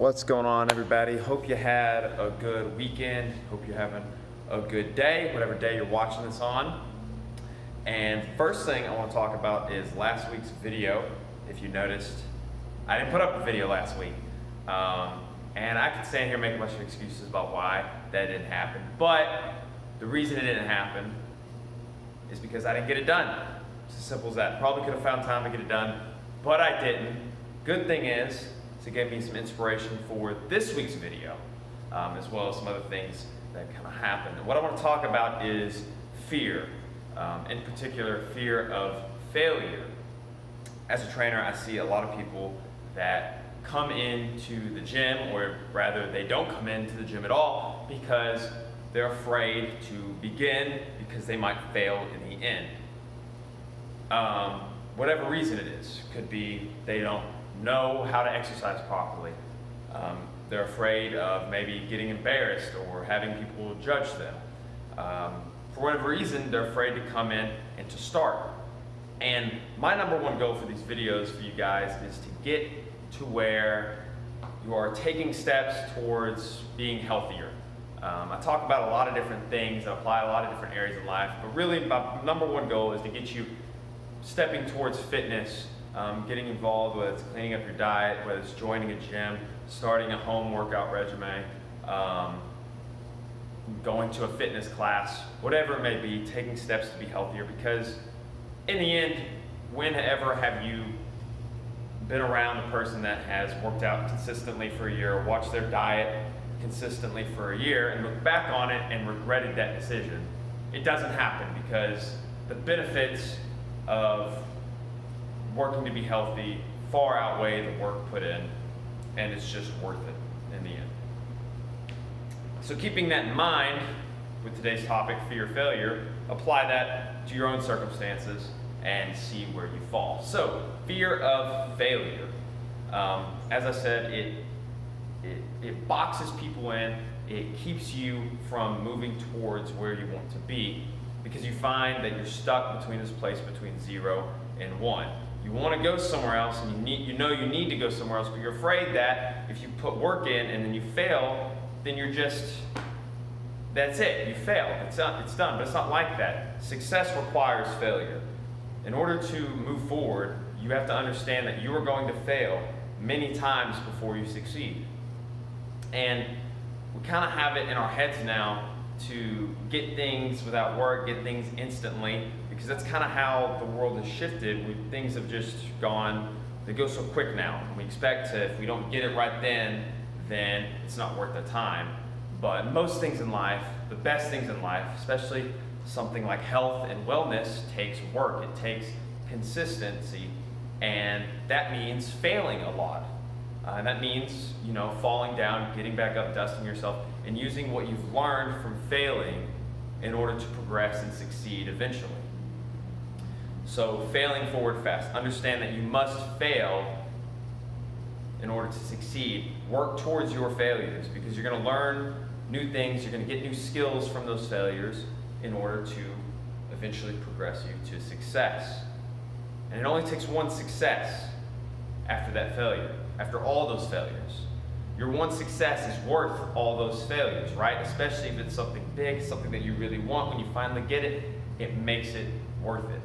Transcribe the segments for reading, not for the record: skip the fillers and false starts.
What's going on, everybody? Hope you had a good weekend. Hope you're having a good day, whatever day you're watching this on. And first thing I want to talk about is last week's video. If you noticed, I didn't put up a video last week. And I could stand here and make a bunch of excuses about why that didn't happen. But the reason it didn't happen is because I didn't get it done. It's as simple as that. Probably could have found time to get it done, but I didn't. Good thing is, to give me some inspiration for this week's video, as well as some other things that kind of happened. And what I want to talk about is fear, in particular, fear of failure. As a trainer, I see a lot of people that come into the gym, or rather they don't come into the gym at all because they're afraid to begin because they might fail in the end. Whatever reason it is, could be they don't know how to exercise properly. They're afraid of maybe getting embarrassed or having people judge them. For whatever reason, they're afraid to come in and to start. And my number one goal for these videos for you guys is to get to where you are taking steps towards being healthier. I talk about a lot of different things, I apply a lot of different areas in life, but really my number one goal is to get you stepping towards fitness, getting involved, whether it's cleaning up your diet, whether it's joining a gym, starting a home workout regimen, going to a fitness class, whatever it may be, taking steps to be healthier. Because in the end, whenever have you been around a person that has worked out consistently for a year, or watched their diet consistently for a year and looked back on it and regretted that decision? It doesn't happen, because the benefits of working to be healthy far outweigh the work put in, and it's just worth it in the end. So keeping that in mind, with today's topic, fear of failure, apply that to your own circumstances and see where you fall. So, fear of failure. As I said, it boxes people in. It keeps you from moving towards where you want to be, because you find that you're stuck between this place between 0 and 1. You want to go somewhere else, and you know you need to go somewhere else, but you're afraid that if you put work in and then you fail, then you're just, that's it, you failed, it's done. But it's not like that. Success requires failure. In order to move forward, you have to understand that you are going to fail many times before you succeed. And we kind of have it in our heads now to get things without work, get things instantly, because that's kind of how the world has shifted. Things have just gone, they go so quick now. We expect to, if we don't get it right then it's not worth the time. But most things in life, the best things in life, especially something like health and wellness, takes work. It takes consistency, and that means failing a lot. And that means, falling down, getting back up, dusting yourself, and using what you've learned from failing in order to progress and succeed eventually. So, failing forward fast. Understand that you must fail in order to succeed. Work towards your failures, because you're going to learn new things, you're going to get new skills from those failures in order to eventually progress you to success. And it only takes one success after that failure, after all those failures. Your one success is worth all those failures, right? Especially if it's something big, something that you really want. When you finally get it, it makes it worth it.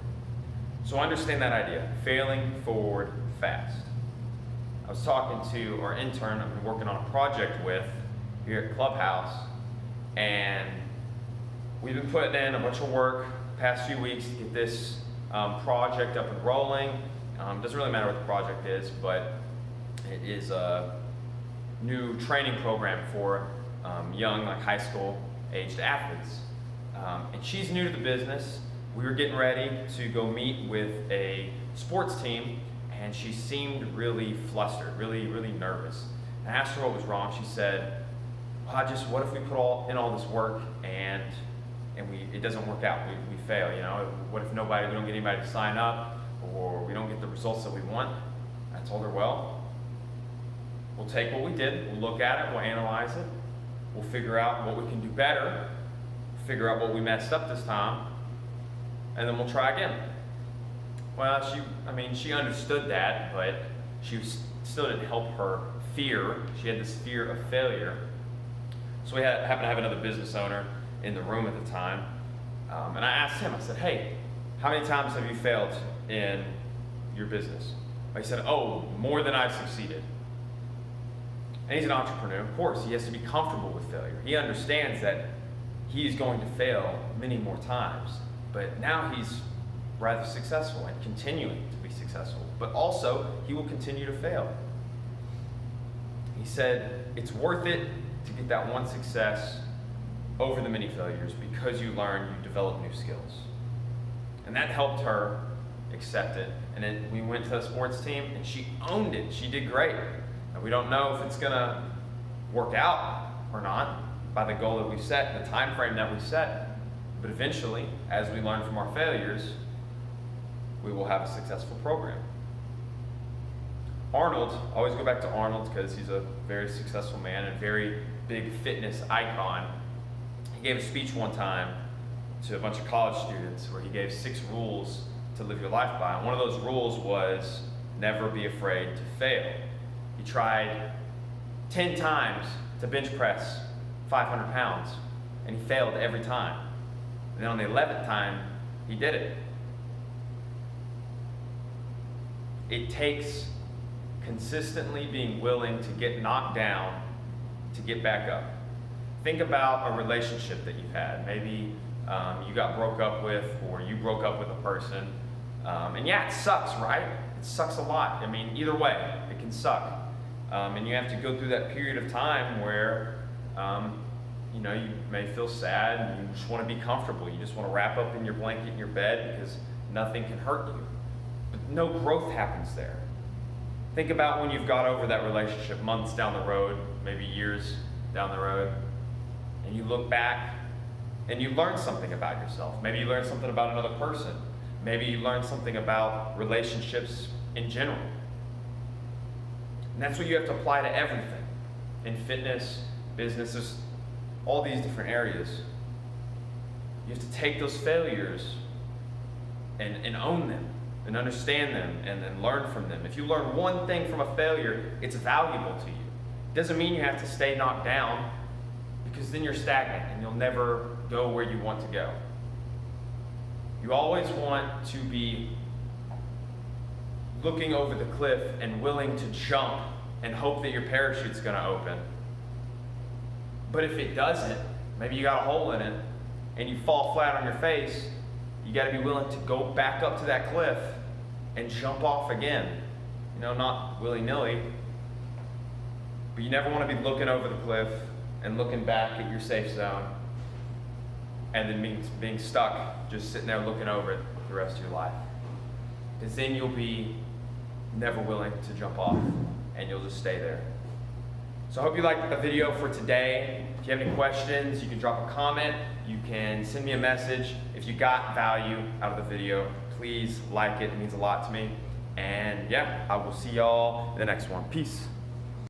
So understand that idea, failing forward fast. I was talking to our intern I've been working on a project with here at Clubhouse, and we've been putting in a bunch of work the past few weeks to get this project up and rolling. Doesn't really matter what the project is, but it is a new training program for young, like high school aged athletes. And she's new to the business. We were getting ready to go meet with a sports team, and she seemed really flustered, really, really nervous. I asked her what was wrong. She said, what if we put in all this work and it doesn't work out, we fail, What if we don't get anybody to sign up, or we don't get the results that we want? I told her, well, we'll take what we did, we'll look at it, we'll analyze it, we'll figure out what we can do better, figure out what we messed up this time, and then we'll try again. Well, she understood that, but she still didn't help her fear. She had this fear of failure. So we happened to have another business owner in the room at the time. And I asked him, I said, hey, how many times have you failed in your business? He said, oh, more than I've succeeded. And he's an entrepreneur. Of course, he has to be comfortable with failure. He understands that he's going to fail many more times. But now he's rather successful and continuing to be successful. But also, he will continue to fail. He said, it's worth it to get that one success over the many failures because you learn, you develop new skills. And that helped her accept it. And then we went to the sports team and she owned it. She did great. And we don't know if it's gonna work out or not by the goal that we set, the time frame that we set. But eventually, as we learn from our failures, we will have a successful program. Arnold, I always go back to Arnold because he's a very successful man and very big fitness icon. He gave a speech one time to a bunch of college students where he gave 6 rules to live your life by. And one of those rules was never be afraid to fail. He tried 10 times to bench press 500 pounds and he failed every time. And then on the 11th time, he did it. It takes consistently being willing to get knocked down to get back up. Think about a relationship that you've had. Maybe you got broke up with, or you broke up with a person. And yeah, it sucks, right? It sucks a lot. I mean, either way, it can suck. And you have to go through that period of time where you know, you may feel sad and you just want to be comfortable. You just want to wrap up in your blanket in your bed because nothing can hurt you. But no growth happens there. Think about when you've got over that relationship months down the road, maybe years down the road, and you look back and you learn something about yourself. Maybe you learn something about another person. Maybe you learn something about relationships in general. And that's what you have to apply to everything. In fitness, businesses, all these different areas. You have to take those failures and own them and understand them and then learn from them. If you learn one thing from a failure, it's valuable to you. It doesn't mean you have to stay knocked down because then you're stagnant and you'll never go where you want to go. You always want to be looking over the cliff and willing to jump and hope that your parachute's going to open. But if it doesn't, maybe you got a hole in it and you fall flat on your face, you got to be willing to go back up to that cliff and jump off again. You know, not willy-nilly, but you never want to be looking over the cliff and looking back at your safe zone and then being stuck just sitting there looking over it the rest of your life. Because then you'll be never willing to jump off and you'll just stay there. So I hope you liked the video for today. If you have any questions, you can drop a comment. You can send me a message. If you got value out of the video, please like it. It means a lot to me. And yeah, I will see y'all in the next one. Peace.